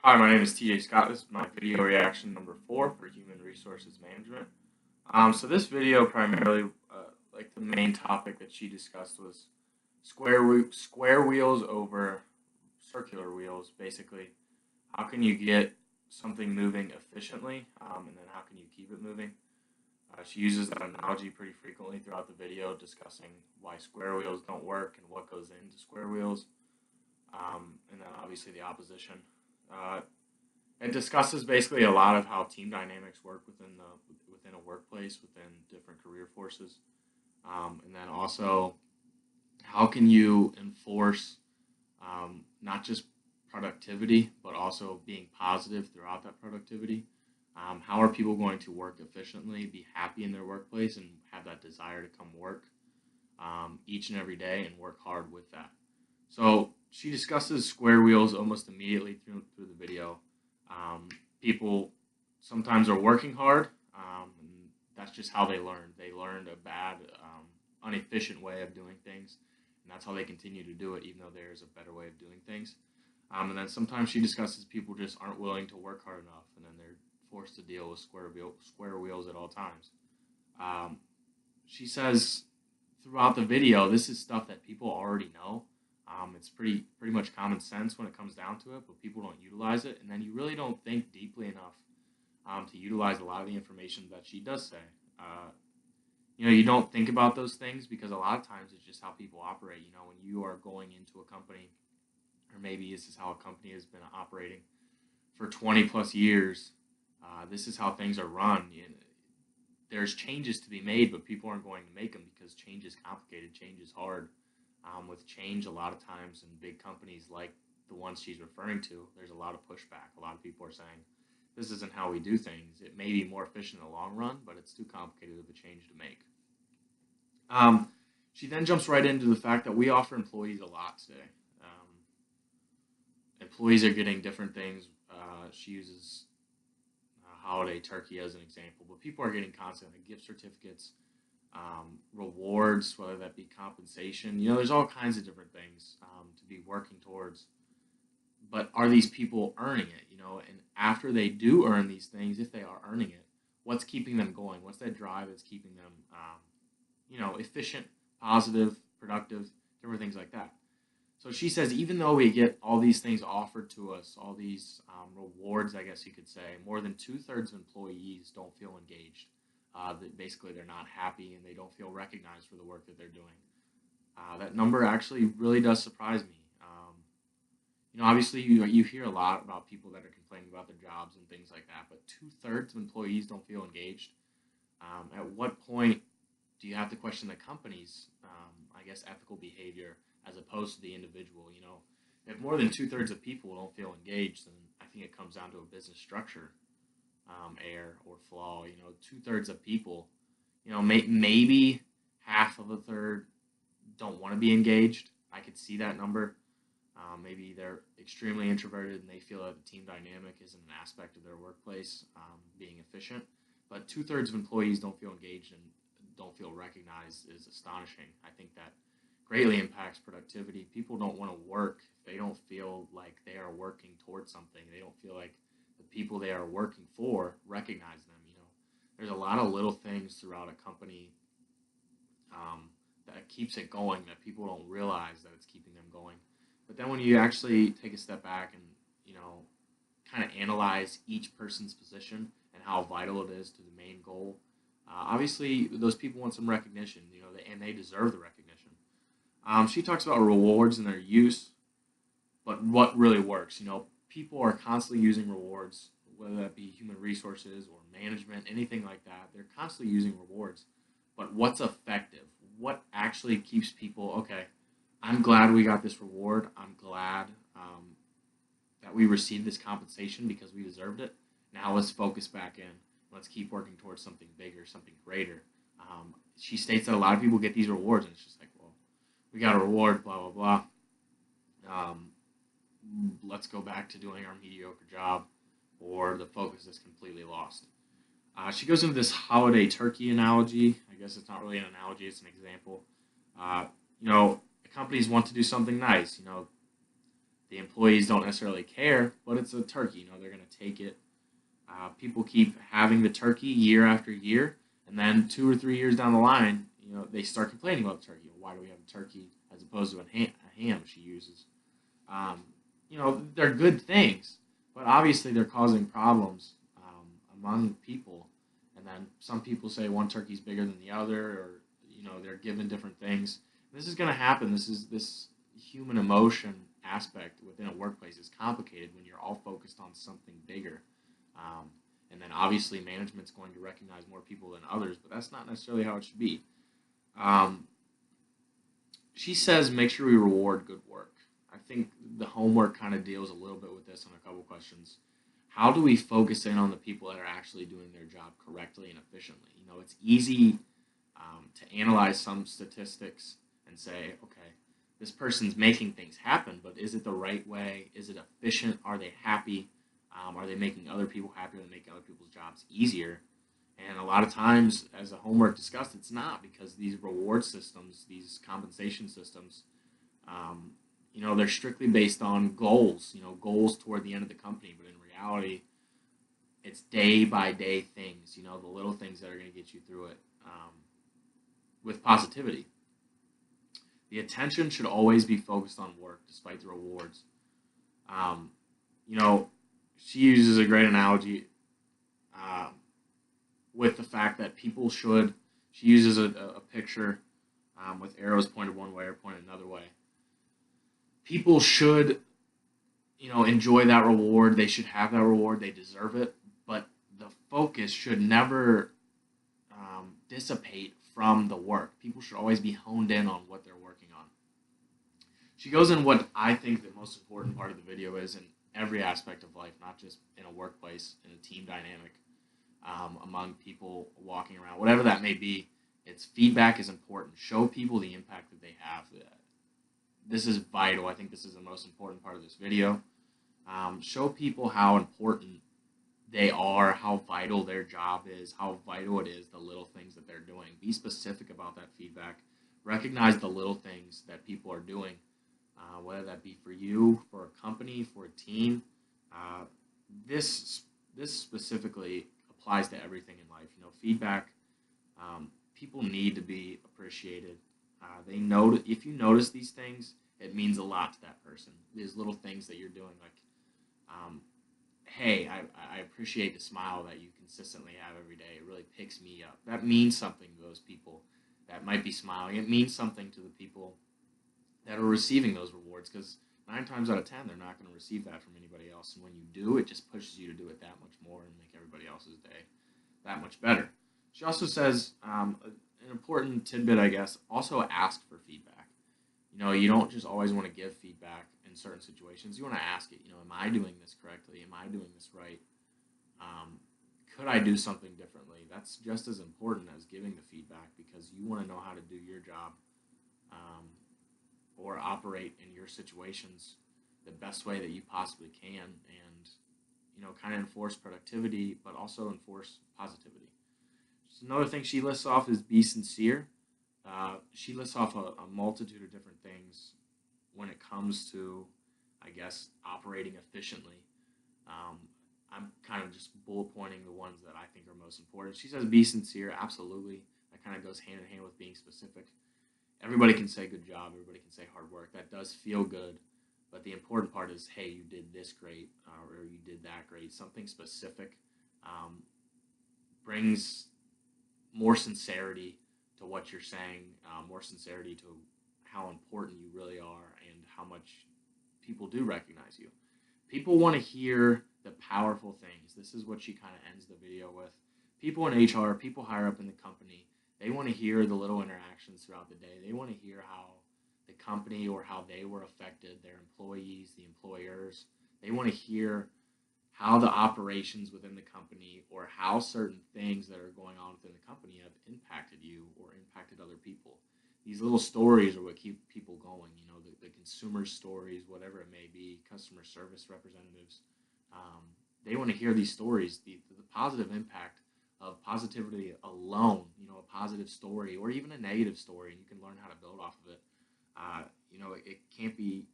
Hi, my name is TJ Scott. This is my video reaction number 4 for Human Resources Management. So this video primarily, like the main topic that she discussed was square wheels over circular wheels. Basically, how can you get something moving efficiently, and then how can you keep it moving? She uses that analogy pretty frequently throughout the video, discussing why square wheels don't work and what goes into square wheels, and then obviously the opposition. Uh, it discusses basically a lot of how team dynamics work within a workplace, within different career forces, and then also how can you enforce not just productivity but also being positive throughout that productivity. How are people going to work efficiently, be happy in their workplace, and have that desire to come work each and every day and work hard with that? So she discusses square wheels almost immediately through the video. People sometimes are working hard, and that's just how they learn. They learned a bad, inefficient way of doing things, and that's how they continue to do it, even though there is a better way of doing things. And then sometimes she discusses people just aren't willing to work hard enough, and then they're forced to deal with square wheels at all times. Um, she says throughout the video, this is stuff that people already know. It's pretty much common sense when it comes down to it, but people don't utilize it, and then you really don't think deeply enough to utilize a lot of the information that she does say. You don't think about those things because a lot of times it's just how people operate. When you are going into a company, or maybe this is how a company has been operating for 20 plus years, this is how things are run. There's changes to be made, but people aren't going to make them because change is complicated, change is hard. With change, a lot of times in big companies like the ones she's referring to, there's a lot of pushback. A lot of people are saying, this isn't how we do things. It may be more efficient in the long run, but it's too complicated of a change to make. She then jumps right into the fact that we offer employees a lot today. Employees are getting different things. She uses holiday turkey as an example, but people are getting constantly gift certificates, rewards, whether that be compensation. There's all kinds of different things to be working towards. But are these people earning it? And after they do earn these things, if they are earning it, what's keeping them going? What's that drive that's keeping them, efficient, positive, productive, different things like that? So she says, even though we get all these things offered to us, all these rewards, I guess you could say, more than 2/3 of employees don't feel engaged. Basically, they're not happy and they don't feel recognized for the work that they're doing. That number actually really does surprise me. Obviously, you hear a lot about people that are complaining about their jobs and things like that, but 2/3 of employees don't feel engaged. At what point do you have to question the company's, ethical behavior as opposed to the individual? If more than 2/3 of people don't feel engaged, then I think it comes down to a business structure error or flaw. 2/3 of people, maybe half of a third don't want to be engaged. I could see that number. Maybe they're extremely introverted and they feel that the team dynamic isn't an aspect of their workplace being efficient. But 2/3 of employees don't feel engaged and don't feel recognized is astonishing. I think that greatly impacts productivity. People don't want to work if they don't feel like they are working towards something. They don't feel like the people they are working for recognize them. There's a lot of little things throughout a company that keeps it going that people don't realize that it's keeping them going. But then when you actually take a step back and kind of analyze each person's position and how vital it is to the main goal, obviously those people want some recognition, and they deserve the recognition. She talks about rewards and their use, but what really works. People are constantly using rewards, whether that be human resources or management, anything like that. They're constantly using rewards. But what's effective? What actually keeps people, okay, I'm glad we got this reward. I'm glad that we received this compensation because we deserved it. Now let's focus back in. Let's keep working towards something bigger, something greater. She states that a lot of people get these rewards, and it's just like, well, we got a reward, blah, blah, blah. Let's go back to doing our mediocre job, or the focus is completely lost. She goes into this holiday turkey analogy. I guess it's not really an analogy, it's an example. Companies want to do something nice. The employees don't necessarily care, but it's a turkey. They're going to take it. People keep having the turkey year after year, and then 2 or 3 years down the line, they start complaining about the turkey. Why do we have a turkey as opposed to a ham she uses? They're good things, but obviously they're causing problems among people. And then some people say one turkey's bigger than the other, or they're given different things. This is going to happen. This human emotion aspect within a workplace is complicated when you're all focused on something bigger. And then obviously management's going to recognize more people than others, but that's not necessarily how it should be. She says, make sure we reward good work. I think the homework kind of deals a little bit with this on a couple questions. How do we focus in on the people that are actually doing their job correctly and efficiently? It's easy to analyze some statistics and say, okay, this person's making things happen, but is it the right way? Is it efficient? Are they happy? Are they making other people happy? Are they making other people's jobs easier? And a lot of times, as the homework discussed, it's not, because these reward systems, these compensation systems, they're strictly based on goals, goals toward the end of the company. But in reality, it's day by day things, the little things that are going to get you through it with positivity. The attention should always be focused on work despite the rewards. She uses a great analogy with the fact that people should, she uses a picture with arrows pointed one way or pointed another way. People should, enjoy that reward. They should have that reward. They deserve it. But the focus should never dissipate from the work. People should always be honed in on what they're working on. She goes in what I think the most important part of the video is in every aspect of life, not just in a workplace, in a team dynamic, among people walking around, whatever that may be. It's feedback is important. Show people the impact that they have. This is vital. I think this is the most important part of this video. Show people how important they are, how vital their job is, how vital it is, the little things that they're doing. Be specific about that feedback. Recognize the little things that people are doing, whether that be for you, for a company, for a team. This specifically applies to everything in life. Feedback, people need to be appreciated. They know if you notice these things, it means a lot to that person. These little things that you're doing, like, hey, I appreciate the smile that you consistently have every day. It really picks me up. That means something to those people that might be smiling. It means something to the people that are receiving those rewards, because 9 times out of 10, they're not going to receive that from anybody else. And when you do, it just pushes you to do it that much more and make everybody else's day that much better. She also says, an important tidbit, I guess, also ask for feedback. You don't just always want to give feedback in certain situations. You want to ask it, am I doing this correctly? Am I doing this right? Could I do something differently? That's just as important as giving the feedback, because you want to know how to do your job or operate in your situations the best way that you possibly can, and kind of enforce productivity, but also enforce positivity. Just another thing she lists off is be sincere. She lists off a multitude of different things when it comes to, I guess, operating efficiently. I'm kind of just bullet pointing the ones that I think are most important. She says be sincere. Absolutely. That kind of goes hand in hand with being specific. Everybody can say good job. Everybody can say hard work. That does feel good. But the important part is, hey, you did this great, or you did that great. Something specific brings more sincerity to what you're saying, more sincerity to how important you really are and how much people do recognize you. People want to hear the powerful things. This is what she kind of ends the video with. People in HR, people higher up in the company, they want to hear the little interactions throughout the day. They want to hear how the company or how they were affected, their employees, the employers. They want to hear how the operations within the company or how certain things that are going on within the company have impacted you or impacted other people. These little stories are what keep people going, the consumer stories, whatever it may be, customer service representatives. They want to hear these stories, the positive impact of positivity alone, a positive story or even a negative story, and you can learn how to build off of it. It can't be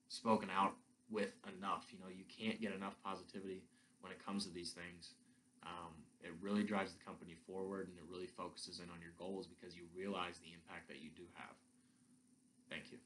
spoken out with enough. You can't get enough positivity when it comes to these things. It really drives the company forward, and it really focuses in on your goals because you realize the impact that you do have. Thank you.